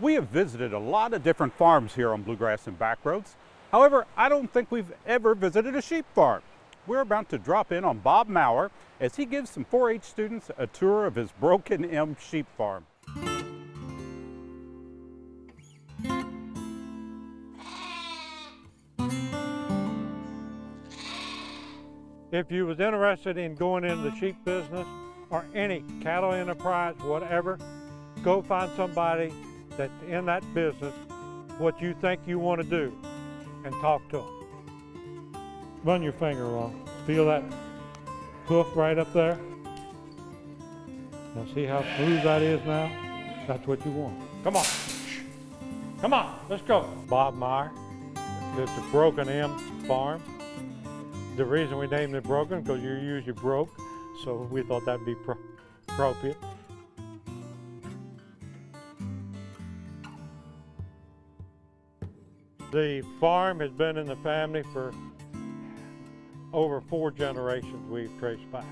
We have visited a lot of different farms here on Bluegrass and Backroads. However, I don't think we've ever visited a sheep farm. We're about to drop in on Bob Maurer as he gives some 4-H students a tour of his Broken M sheep farm. If you was interested in going into the sheep business or any cattle enterprise, whatever, go find somebody that's in that business, what you think you want to do, and talk to them. Run your finger along. Feel that hoof right up there? Now see how smooth that is now? That's what you want. Come on. Come on, let's go. Bob Maurer. It's a Broken M farm. The reason we named it Broken, because you're usually broke, so we thought that'd be appropriate. The farm has been in the family for over 4 generations we've traced back.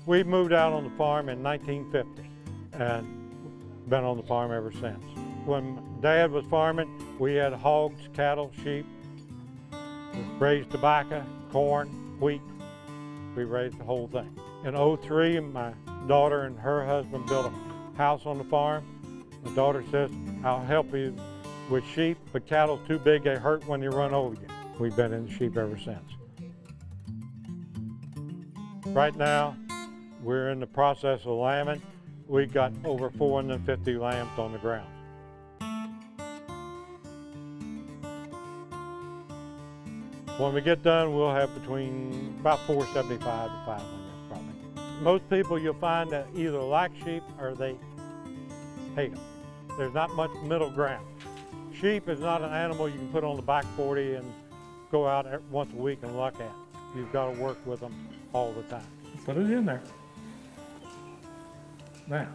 We moved out on the farm in 1950 and been on the farm ever since. When Dad was farming, we had hogs, cattle, sheep, raised tobacco, corn, wheat. We raised the whole thing. In '03, my daughter and her husband built a house on the farm. My daughter says, I'll help you with sheep, but cattle's too big, they hurt when they run over you. We've been in sheep ever since. Right now, we're in the process of lambing. We've got over 450 lambs on the ground. When we get done, we'll have between about 475 to 500 probably. Most people you'll find that either like sheep or they hate them. There's not much middle ground. Sheep is not an animal you can put on the back 40 and go out once a week and look at. You've got to work with them all the time. Put it in there. Now.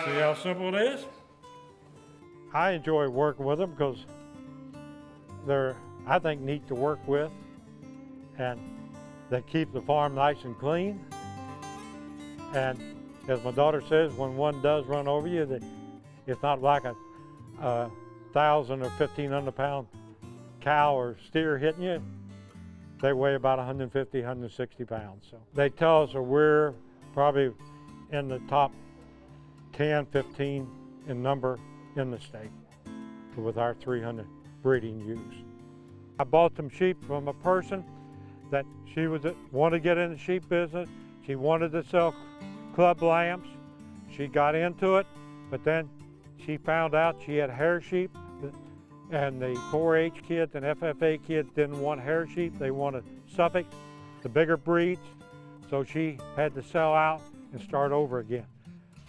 See how simple it is? I enjoy working with them because they're, I think, neat to work with, and they keep the farm nice and clean. And as my daughter says, when one does run over you, it's not like a 1,000 or 1,500 pound cow or steer hitting you. They weigh about 150, 160 pounds. So they tell us that we're probably in the top 10, 15 in number in the state with our 300 breeding ewes. I bought some sheep from a person that she wanted to get in the sheep business. She wanted to sell club lambs. She got into it, but then she found out she had hair sheep, and the 4-H kids and FFA kids didn't want hair sheep. They wanted Suffolk, the bigger breeds. So she had to sell out and start over again.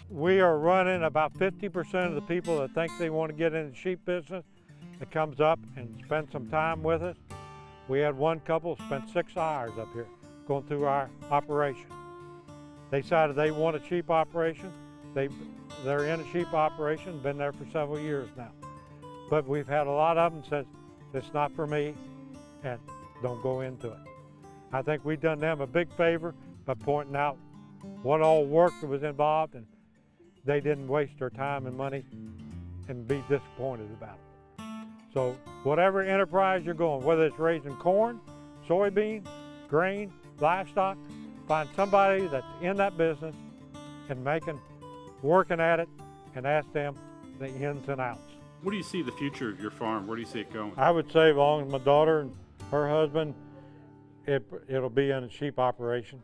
We are running about 50% of the people that think they want to get in the sheep business that comes up and spend some time with us. We had one couple spend 6 hours up here going through our operation. They decided they want a sheep operation. They're in a sheep operation, been there for several years now. But we've had a lot of them says, it's not for me, and don't go into it. I think we've done them a big favor by pointing out what all work was involved, and they didn't waste their time and money and be disappointed about it. So whatever enterprise you're going, whether it's raising corn, soybean, grain, livestock, find somebody that's in that business and working at it, and ask them the ins and outs. What do you see the future of your farm? Where do you see it going? I would say as long as my daughter and her husband, it'll be in a sheep operation.